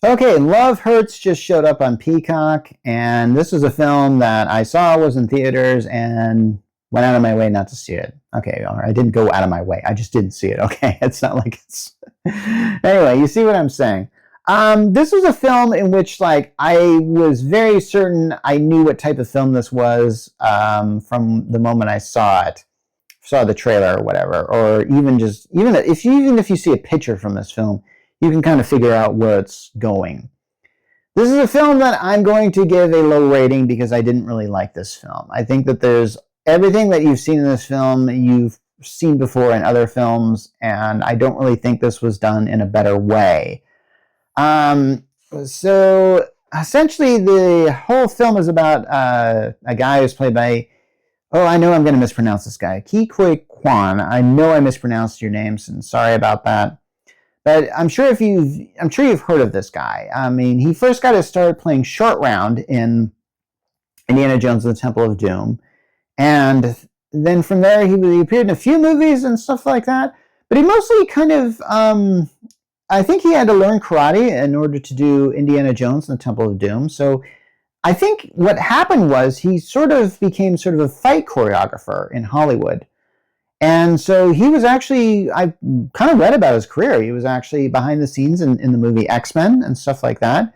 Okay, Love Hurts just showed up on Peacock, and this was a film that I saw, was in theaters, and went out of my way not to see it. Okay, all right, I didn't go out of my way. I just didn't see it, okay? It's not like it's... Anyway, you see what I'm saying. This was a film in which, like, I was very certain I knew what type of film this was from the moment I saw it, saw the trailer or whatever, or even if you see a picture from this film, you can kind of figure out where it's going. This is a film that I'm going to give a low rating because I didn't really like this film. I think that there's everything that you've seen in this film you've seen before in other films, and I don't really think this was done in a better way. So essentially the whole film is about a guy who's played by, oh, I know I'm going to mispronounce this guy, Ke Huy Quan. I know I mispronounced your names, and sorry about that. But I'm sure you've heard of this guy. I mean, he first got his start playing Short Round in Indiana Jones and the Temple of Doom, and then from there he appeared in a few movies and stuff like that. But he mostly kind of, I think he had to learn karate in order to do Indiana Jones and the Temple of Doom. So I think what happened was he sort of became sort of a fight choreographer in Hollywood. And so he was actually, I kind of read about his career. He was actually behind the scenes in the movie X-Men and stuff like that.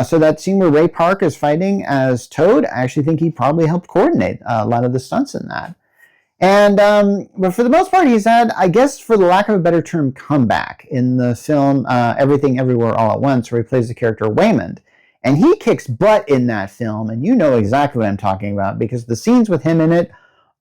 So that scene where Ray Park is fighting as Toad, I actually think he probably helped coordinate a lot of the stunts in that. And but for the most part, he's had, I guess for the lack of a better term, comeback in the film Everything Everywhere All at Once, where he plays the character Waymond. And he kicks butt in that film, and you know exactly what I'm talking about, because the scenes with him in it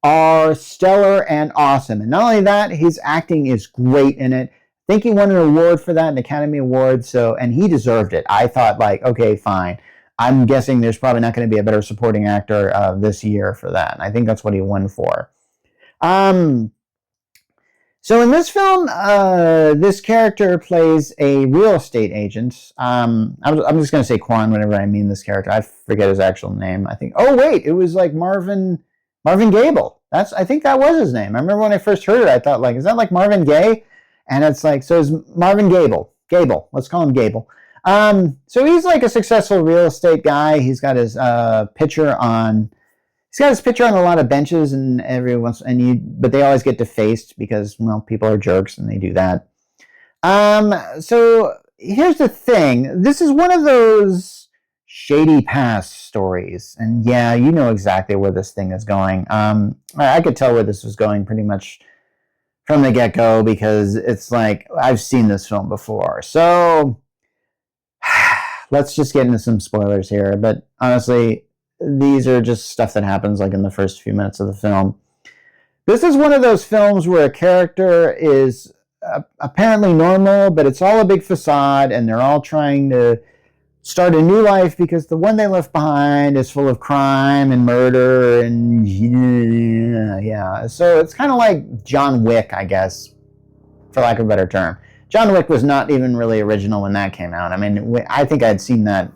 are stellar and awesome. And not only that, his acting is great in it. I think he won an award for that, an Academy Award, and he deserved it. I thought, like, okay, fine. I'm guessing there's probably not going to be a better supporting actor this year for that. And I think that's what he won for. So in this film, this character plays a real estate agent. I'm just going to say Quan whenever I mean this character. I forget his actual name. I think, oh wait, it was like Marvin Gable. I think that was his name. I remember when I first heard it, I thought, like, is that like Marvin Gaye? And it's like, so it's Marvin Gable. Let's call him Gable. So he's like a successful real estate guy. He's got his picture on a lot of benches, and but they always get defaced because, well, people are jerks and they do that. So here's the thing. This is one of those shady past stories, and yeah, you know exactly where this thing is going. I could tell where this was going pretty much from the get-go, because it's like, I've seen this film before. So let's just get into some spoilers here, but honestly, these are just stuff that happens like in the first few minutes of the film. This is one of those films where a character is apparently normal, but it's all a big facade, and they're all trying to start a new life because the one they left behind is full of crime and murder and yeah. So it's kind of like John Wick, I guess, for lack of a better term. John Wick was not even really original when that came out. I mean, I think I'd seen that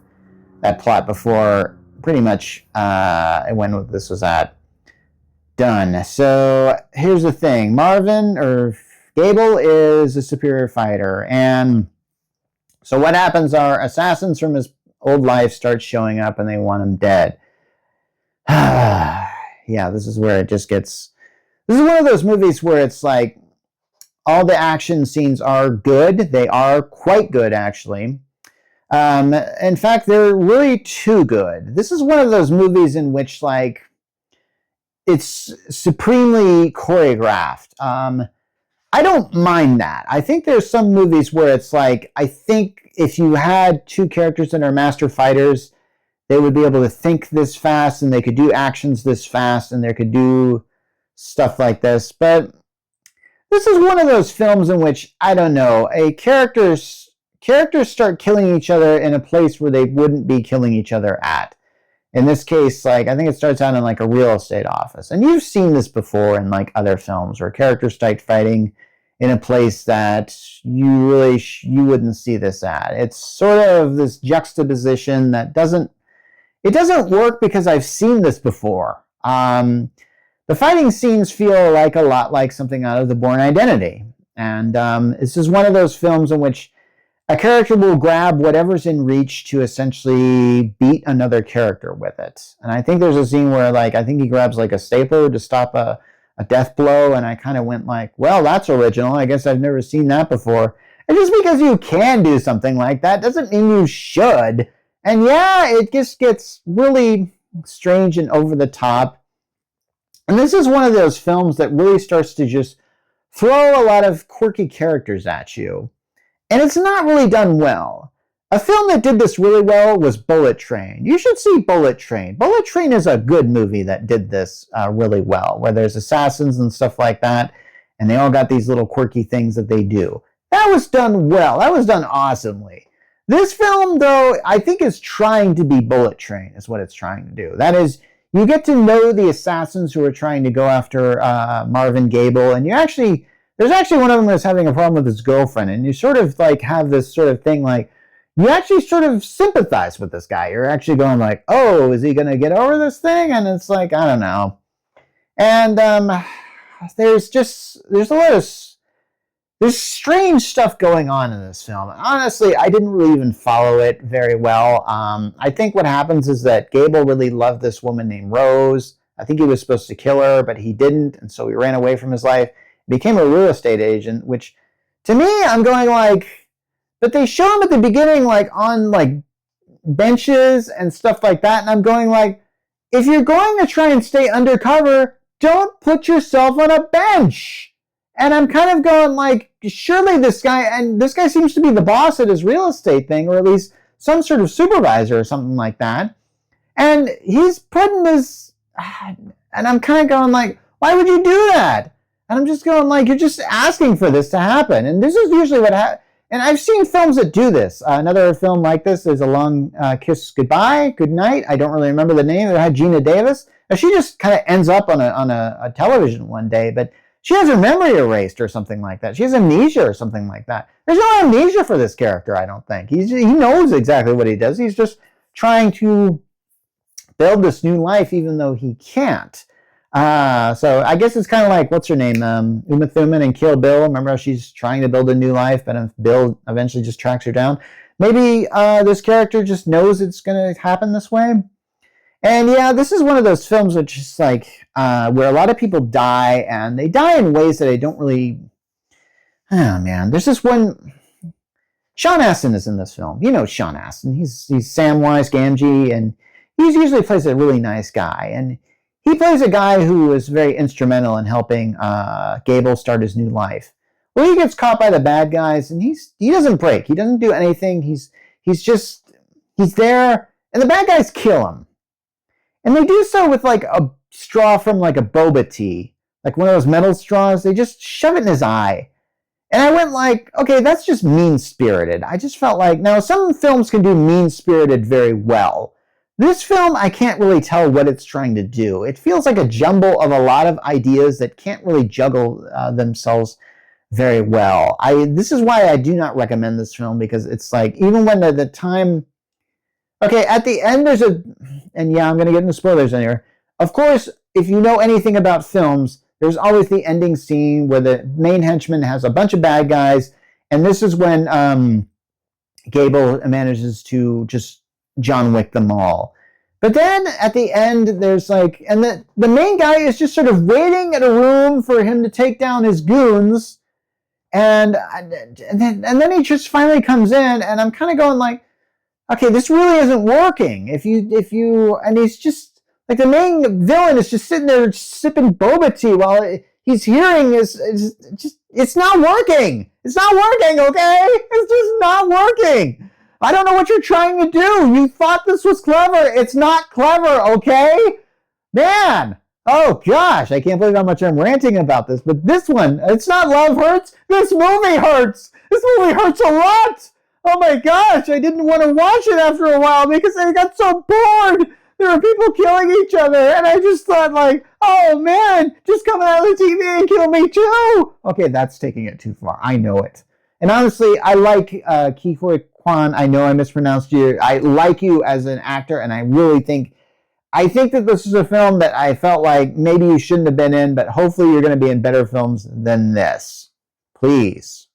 plot before, pretty much when this was done. So here's the thing. Marvin, or Gable, is a superior fighter, and so what happens are assassins from his old life start showing up, and they want him dead. Yeah, this is where it just gets... This is one of those movies where it's like, all the action scenes are good. They are quite good, actually. In fact, they're really too good. This is one of those movies in which, like, it's supremely choreographed. I don't mind that. I think there's some movies where it's like, I think if you had two characters that are master fighters, they would be able to think this fast, and they could do actions this fast, and they could do stuff like this. But this is one of those films in which, I don't know, characters start killing each other in a place where they wouldn't be killing each other at. In this case, like, I think it starts out in like a real estate office. And you've seen this before in like other films where characters start fighting in a place that you wouldn't see this at. It's sort of this juxtaposition that doesn't work because I've seen this before. The fighting scenes feel like a lot like something out of The Bourne Identity. And this is one of those films in which a character will grab whatever's in reach to essentially beat another character with it. And I think there's a scene where, like, I think he grabs like a stapler to stop a death blow, and I kind of went like, well, that's original. I guess I've never seen that before. And just because you can do something like that doesn't mean you should. And yeah, it just gets really strange and over the top. And this is one of those films that really starts to just throw a lot of quirky characters at you. And it's not really done well. A film that did this really well was Bullet Train. You should see Bullet Train. Bullet Train is a good movie that did this really well, where there's assassins and stuff like that, and they all got these little quirky things that they do. That was done well. That was done awesomely. This film, though, I think is trying to be Bullet Train, is what it's trying to do. That is, you get to know the assassins who are trying to go after Marvin Gable, and there's actually one of them that's having a problem with his girlfriend, and you sort of like have this sort of thing like, you actually sort of sympathize with this guy. You're actually going like, oh, is he going to get over this thing? And it's like, I don't know. And there's a lot of, there's strange stuff going on in this film. Honestly, I didn't really even follow it very well. I think what happens is that Gable really loved this woman named Rose. I think he was supposed to kill her, but he didn't, and so he ran away from his life. Became a real estate agent, which to me, I'm going like, but they show him at the beginning like on like benches and stuff like that, and I'm going like, if you're going to try and stay undercover, don't put yourself on a bench. And I'm kind of going like, surely this guy seems to be the boss at his real estate thing, or at least some sort of supervisor or something like that. And he's putting this, and I'm kind of going like, why would you do that? And I'm just going like, you're just asking for this to happen. And this is usually what happens. And I've seen films that do this. Another film like this is A Long Kiss Goodbye, Good Night. I don't really remember the name. It had Gina Davis. Now, she just kind of ends up on a television one day, but she has her memory erased or something like that. She has amnesia or something like that. There's no amnesia for this character, I don't think. He knows exactly what he does. He's just trying to build this new life even though he can't. So I guess it's kind of like, what's her name? Uma Thurman in Kill Bill. Remember how she's trying to build a new life, but Bill eventually just tracks her down? Maybe this character just knows it's going to happen this way. And yeah, this is one of those films which is like, where a lot of people die, and they die in ways that I don't really, oh man, there's this one, Sean Astin is in this film. You know Sean Astin. He's Samwise Gamgee, and he usually plays a really nice guy, and he plays a guy who is very instrumental in helping Gable start his new life. Well, he gets caught by the bad guys, and he doesn't break. He doesn't do anything. He's there, and the bad guys kill him. And they do so with like a straw from like a boba tea, like one of those metal straws. They just shove it in his eye. And I went like, okay, that's just mean-spirited. I just felt like, now some films can do mean-spirited very well. This film, I can't really tell what it's trying to do. It feels like a jumble of a lot of ideas that can't really juggle themselves very well. This is why I do not recommend this film, because it's like, even when the time... Okay, at the end and yeah, I'm going to get into spoilers in here. Of course, if you know anything about films, there's always the ending scene where the main henchman has a bunch of bad guys, and this is when Gable manages to just John Wick them all. But then at the end, there's like, and the main guy is just sort of waiting in a room for him to take down his goons, and then he just finally comes in, and I'm kind of going like, okay, this really isn't working. And he's just like, the main villain is just sitting there sipping boba tea while he's hearing it's not working. It's not working, okay? It's just not working. I don't know what you're trying to do. You thought this was clever. It's not clever, okay? Man. Oh, gosh. I can't believe how much I'm ranting about this. But this one, it's not Love Hurts. This movie hurts. This movie hurts a lot. Oh, my gosh. I didn't want to watch it after a while because I got so bored. There were people killing each other. And I just thought like, oh, man, just come out of the TV and kill me too. Okay, that's taking it too far. I know it. And honestly, I like Ke Huy Quan. I know I mispronounced you. I like you as an actor, and I really think that this is a film that I felt like maybe you shouldn't have been in, but hopefully you're going to be in better films than this. Please.